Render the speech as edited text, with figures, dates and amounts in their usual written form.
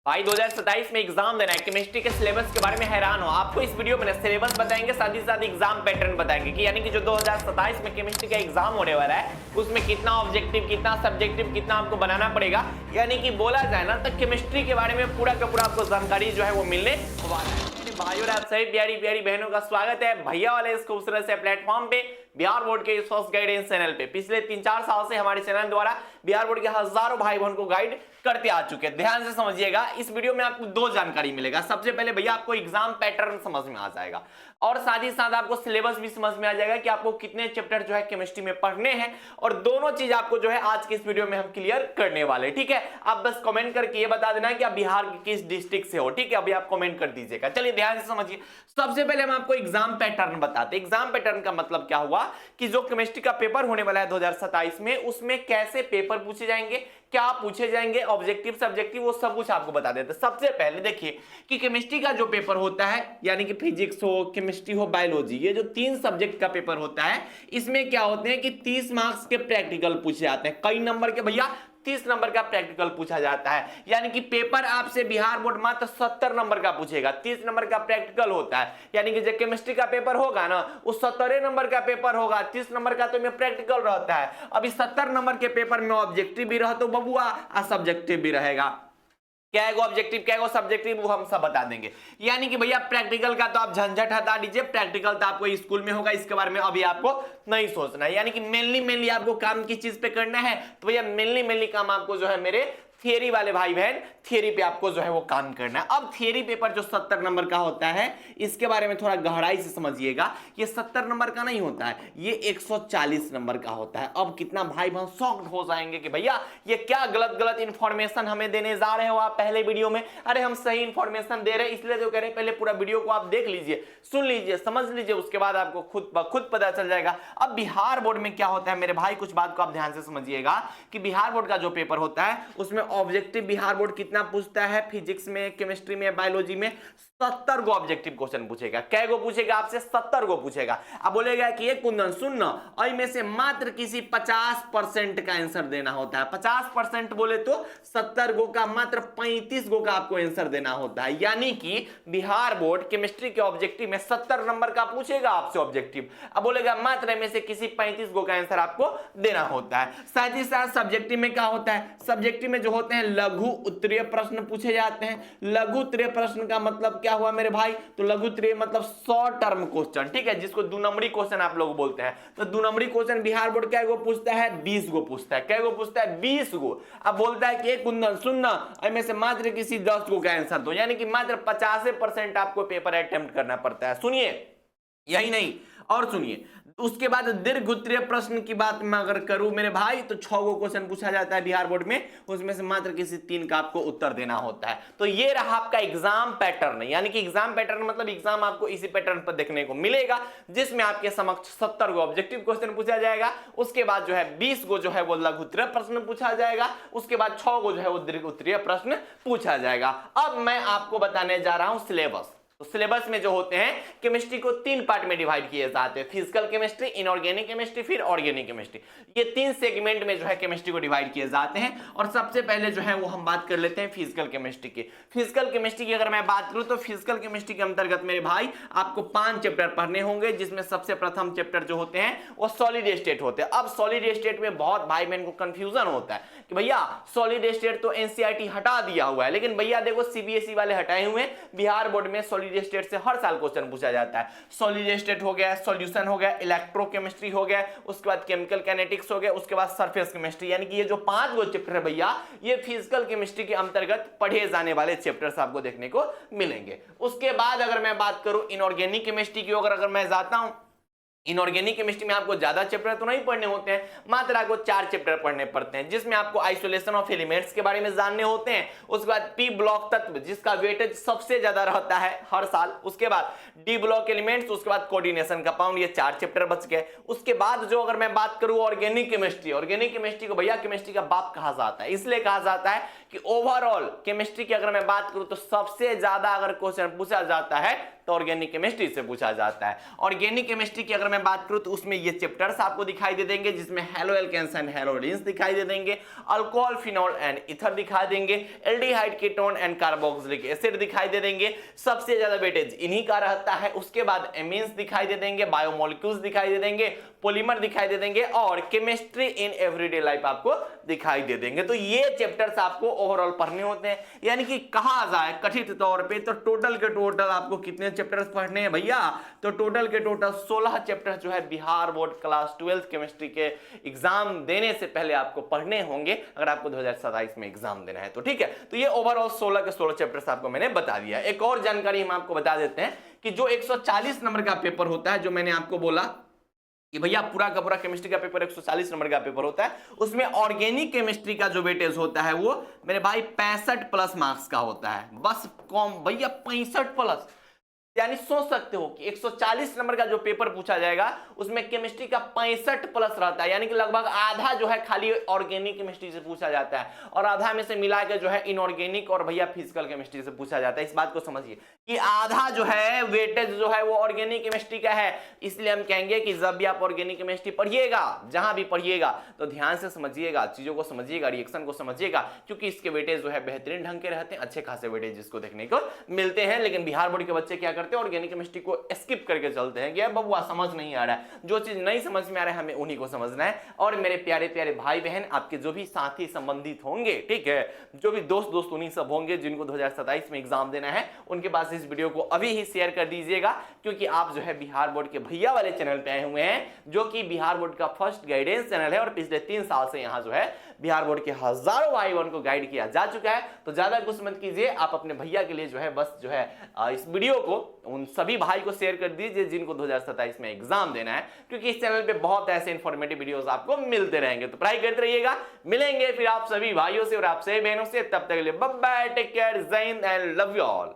भाई 2027 में एग्जाम देना है, केमिस्ट्री के सिलेबस के बारे में हैरान हो। आपको इस वीडियो में सिलेबस बताएंगे, साथ ही साथ एग्जाम पैटर्न बताएंगे कि यानी कि जो 2027 में केमिस्ट्री का एग्जाम होने वाला है उसमें कितना ऑब्जेक्टिव, कितना सब्जेक्टिव, कितना आपको बनाना पड़ेगा। यानी कि बोला जाए ना तो केमिस्ट्री के बारे में पूरा का पूरा आपको जानकारी जो है वो मिलने वाला है। भाइयों और आप सभी प्यारी प्यारी बहनों का स्वागत है भैया वाले इस खूबसूरत से प्लेटफॉर्म पे, बिहार बोर्ड के इस फर्स्ट गाइडेंस चैनल पे। पिछले 3-4 साल से हमारे चैनल द्वारा बिहार बोर्ड के हजारों भाई बहन को गाइड करते आ चुके हैं। ध्यान से समझिएगा, इस वीडियो में आपको दो जानकारी मिलेगा। सबसे पहले भैया आपको एग्जाम पैटर्न समझ में आ जाएगा और साथ ही साथ आपको सिलेबस भी समझ में आ जाएगा कि आपको कितने चैप्टर जो है केमिस्ट्री में पढ़ने हैं, और दोनों चीज आपको जो है आज के इस वीडियो में हम क्लियर करने वाले। ठीक है, आप बस कमेंट करके ये बता देना कि आप बिहार के किस डिस्ट्रिक्ट से हो। ठीक है, अभी आप कमेंट कर दीजिएगा। चलिए ध्यान से समझिए। सबसे पहले हम आपको एग्जाम पैटर्न बताते हैं। एग्जाम पैटर्न का मतलब क्या हुआ कि जो केमिस्ट्री का पेपर होने वाला है 2027 में, उसमें कैसे पेपर पूछे जाएंगे, क्या पूछे जाएंगे, ऑब्जेक्टिव सब्जेक्टिव, वो सब कुछ आपको बता देते हैं। सबसे पहले देखिए कि केमिस्ट्री का जो पेपर होता है, यानी कि फिजिक्स हो, केमिस्ट्री हो, बायोलॉजी, ये जो 3 सब्जेक्ट का पेपर होता है, इसमें क्या होते हैं कि 30 मार्क्स के प्रैक्टिकल पूछे जाते हैं। कई नंबर के भैया 30 नंबर का प्रैक्टिकल पूछा जाता है। यानी कि पेपर आपसे बिहार बोर्ड मात्र 70 नंबर का पूछेगा, 30 नंबर का प्रैक्टिकल होता है। यानी कि जो केमिस्ट्री का पेपर होगा ना, वो 70 नंबर का पेपर होगा, 30 नंबर का तो में प्रैक्टिकल रहता है। अभी 70 नंबर के पेपर में ऑब्जेक्टिव भी रहा तो बबुआ और सब्जेक्टिव भी रहेगा। क्या है वो ऑब्जेक्टिव, क्या है वो सब्जेक्टिव, वो हम सब बता देंगे। यानी कि भैया प्रैक्टिकल का तो आप झंझट हटा दीजिए, प्रैक्टिकल तो आपको स्कूल में होगा, इसके बारे में अभी आपको नहीं सोचना है। यानी कि मेनली आपको काम किस चीज पे करना है, तो भैया मेनली काम आपको जो है मेरे थियरी वाले भाई बहन, थियरी पे आपको जो है वो काम करना है। अब थियरी पेपर जो 70 नंबर का होता है, इसके बारे में थोड़ा गहराई से समझिएगा। ये 70 नंबर का नहीं होता है, ये 140 नंबर का होता है। अब कितना भाई बहन शॉक्ड हो जाएंगे कि भैया ये क्या गलत गलत इंफॉर्मेशन हमें देने जा रहे हो आप पहले वीडियो में। अरे हम सही इंफॉर्मेशन दे रहे हैं, इसलिए तो कह रहे हैं पहले पूरा वीडियो को आप देख लीजिए, सुन लीजिए, समझ लीजिए, उसके बाद आपको खुद पता चल जाएगा। अब बिहार बोर्ड में क्या होता है मेरे भाई, कुछ बात को आप ध्यान से समझिएगा कि बिहार बोर्ड का जो पेपर होता है उसमें ऑब्जेक्टिव बिहार बोर्ड कितना पूछता है, फिजिक्स में, केमिस्ट्री में, बायोलॉजी में 70 गो ऑब्जेक्टिव क्वेश्चन पूछेगा। कै गो पूछेगा आपसे? 70 गो पूछेगा। अब बोलेगा कि ये कुंदन सुन ना, और में से मात्र किसी 50% का आंसर देना होता है। 50% बोले तो 70 गो का मात्र 35 गो का आपको आंसर देना होता है। यानी कि बिहार बोर्ड केमिस्ट्री के ऑब्जेक्टिव में 70 नंबर का पूछेगा आपसे ऑब्जेक्टिव, अब बोलेगा मात्र में से किसी 35 गो का आंसर आपको देना होता है। साथ ही साथ सब्जेक्टिव में क्या होता है, सब्जेक्टिव में जो होते हैं लघु उत्तरीय प्रश्न पूछे जाते हैं। लघु उत्तरीय प्रश्न का मतलब क्या हुआ मेरे भाई, तो लघु उत्तरीय मतलब शॉर्ट टर्म क्वेश्चन। ठीक है, जिसको 2 नंबरी क्वेश्चन आप लोग बोलते हैं। तो 2 नंबरी क्वेश्चन बिहार बोर्ड क्या गो पूछता है, 20 गो पूछता है। क्या गो पूछता है, 20 गो। अब बोलता है कि कुंदन सुनना, इनमें से मात्र किसी 10 गो का आंसर दो, यानी कि मात्र 50% आपको पेपर अटेम्प्ट करना पड़ता है। सुनिए, यही नहीं और सुनिए, उसके बाद दीर्घ उत्तरीय प्रश्न की बात मैं अगर करूं मेरे भाई, तो 6 गो क्वेश्चन पूछा जाता है बिहार बोर्ड में, उसमें से मात्र किसी 3 का आपको उत्तर देना होता है। तो ये रहा आपका एग्जाम पैटर्न। यानी कि एग्जाम पैटर्न मतलब एग्जाम आपको इसी पैटर्न पर देखने को मिलेगा, जिसमें आपके समक्ष 70 गो ऑब्जेक्टिव क्वेश्चन पूछा जाएगा। उसके बाद जो है 20 गो जो है वो लघु उत्तरीय प्रश्न पूछा जाएगा। उसके बाद 6 गो जो है वो दीर्घ उत्तरीय प्रश्न पूछा जाएगा। अब मैं आपको बताने जा रहा हूं सिलेबस। तो सिलेबस में जो होते हैं केमिस्ट्री को 3 पार्ट में डिवाइड किए जाते हैं, फिजिकल केमिस्ट्री, इनऑर्गेनिक केमिस्ट्री, फिर ऑर्गेनिक केमिस्ट्री। ये 3 सेगमेंट में जो है केमिस्ट्री को डिवाइड किए जाते हैं। और सबसे पहले जो है वो हम बात कर लेते हैं फिजिकल केमिस्ट्री की। फिजिकल केमिस्ट्री की अगर मैं बात करूं तो फिजिकल केमिस्ट्री के अंतर्गत मेरे भाई आपको 5 चैप्टर पढ़ने होंगे, जिसमें सबसे प्रथम चैप्टर जो होते हैं वो सॉलिड स्टेट होते हैं। अब सॉलिड स्टेट में बहुत भाई बहन को कंफ्यूजन होता है कि भैया सॉलिड स्टेट तो एनसीईआरटी हटा दिया हुआ है, लेकिन भैया देखो सीबीएसई वाले हटाए हुए हैं। बिहार बोर्ड में सॉलिड स्टेट से हर साल क्वेश्चन पूछा जाता है। सॉलिड स्टेट हो गया, सॉल्यूशन हो गया, इलेक्ट्रोकेमिस्ट्री हो गया, उसके बाद केमिकल काइनेटिक्स हो गया, उसके बाद सरफेस केमिस्ट्री। यानी कि ये जो 5 गो चैप्टर है भैया, ये फिजिकल केमिस्ट्री के अंतर्गत पढ़े जाने वाले चैप्टर्स आपको देखने को मिलेंगे। उसके बाद अगर मैं बात करूं इनऑर्गेनिक केमिस्ट्री की, अगर मैं जाता हूं इनऑर्गेनिक केमिस्ट्री में आपको ज्यादा चैप्टर तो नहीं पढ़ने होते हैं, मात्र आपको 4 चैप्टर पढ़ने पड़ते हैं, जिसमें आपको आइसोलेशन ऑफ एलिमेंट्स के बारे में जानने होते हैं। उसके बाद पी ब्लॉक तत्व, जिसका वेटेज सबसे ज्यादा रहता है हर साल। उसके बाद डी ब्लॉक एलिमेंट्स, उसके बाद कोऑर्डिनेशन कंपाउंड, ये 4 चैप्टर बच गए। उसके बाद जो अगर मैं बात करूं ऑर्गेनिक केमिस्ट्री, ऑर्गेनिक केमिस्ट्री को भैया केमिस्ट्री का बाप कहा जाता है। इसलिए कहा जाता है कि ओवरऑल केमिस्ट्री की अगर मैं बात करूं तो सबसे ज्यादा अगर क्वेश्चन पूछा जाता है तो ऑर्गेनिक केमिस्ट्री से पूछा जाता है। ऑर्गेनिक केमिस्ट्री की अगर मैं बात करूं तो उसमें ये चैप्टर्स आपको दिखाई दे देंगे, जिसमें हेलो एल्केन्स एंड हेलोडिन्स दिखाई दे देंगे, अल्कोहल, फिनॉल एंड ईथर दिखाई देंगे, aldehyde, ketone and carboxylic acid दिखाई दे देंगे। सबसे ज्यादा वेटेज इन्हीं का रहता है। उसके बाद एमीन्स दिखाई दे देंगे, बायोमोलिक्यूल्स दिखाई दे देंगे, पॉलीमर दिखाई दे देंगे और केमिस्ट्री इन एवरीडे लाइफ आपको दिखाई दे देंगे। तो ये चैप्टर्स आपको ओवरऑल पढ़ने होते हैं, यानी कि कहा जाए कथित तौर पे तो टोटल के टोटल आपको कितने चैप्टर्स पढ़ने हैं भैया? तो टोटल के टोटल 16 चैप्टर जो है बिहार बोर्ड क्लास 12 केमिस्ट्री के एग्जाम देने से पहले आपको पढ़ने होंगे, अगर आपको 2027 में एग्जाम देना है तो। ठीक है, तो ये ओवरऑल 16 के 16 चैप्टर्स आपको मैंने बता दिया। एक और जानकारी हम आपको बता देते हैं कि जो 140 नंबर का पेपर होता है, जो मैंने आपको बोला कि भैया पूरा का पूरा केमिस्ट्री का पेपर 140 नंबर का पेपर होता है, उसमें ऑर्गेनिक केमिस्ट्री का जो वेटेज होता है वो मेरे भाई 65 प्लस मार्क्स का होता है। बस कम भैया 65 प्लस, यानी सोच सकते हो कि 140 नंबर का जो पेपर पूछा जाएगा उसमें केमिस्ट्री का 65 प्लस रहता है, यानी कि लगभग आधा जो है खाली ऑर्गेनिक केमिस्ट्री से पूछा जाता है और आधा में से मिला के जो है इनऑर्गेनिक और भैया फिजिकल केमिस्ट्री से पूछा जाता है। इस बात को समझिए कि आधा जो है वेटेज जो है वो ऑर्गेनिक केमिस्ट्री का है। इसलिए हम कहेंगे कि जब भी आप ऑर्गेनिक केमिस्ट्री पढ़िएगा, जहां भी पढ़िएगा तो ध्यान से समझिएगा, चीजों को समझिएगा, रिएक्शन को समझिएगा, क्योंकि इसके वेटेज जो है बेहतरीन ढंग के रहते हैं, अच्छे खासे वेटेज जिसको देखने को मिलते हैं। लेकिन बिहार बोर्ड के बच्चे क्या करते हैं, ऑर्गेनिक केमिस्ट्री को स्किप करके चलते हैं कि बबुआ समझ नहीं आ रहा है। जो चीज नहीं समझ में आ रहा है हमें उन्हीं को समझना है। और मेरे प्यारे प्यारे भाई बहन, आपके जो भी साथी संबंधित होंगे, ठीक है, जो भी दोस्त उन्हीं सब होंगे जिनको 2027 में एग्जाम देना है, उनके पास इस वीडियो को अभी ही शेयर कर दीजिएगा, क्योंकि आप जो है बिहार बोर्ड के भैया वाले चैनल पे आए हुए हैं, जो कि बिहार बोर्ड का फर्स्ट गाइडेंस चैनल है और पिछले 3 साल से यहाँ जो है बिहार बोर्ड के हजारों भाई बहन को गाइड किया जा चुका है। तो ज्यादा कुछ मत कीजिए, आप अपने भैया के लिए जो है बस जो है इस वीडियो को उन सभी भाई को शेयर कर दीजिए जिनको 2027 में एग्जाम देना है, क्योंकि इस चैनल पे बहुत ऐसे इंफॉर्मेटिव वीडियोस आपको मिलते रहेंगे। तो पढ़ाई करते रहिएगा। मिलेंगे फिर आप सभी भाइयों से और आप सभी बहनों से, तब तक के लिए बाय बाय, टेक केयर, जय Hind and love you all.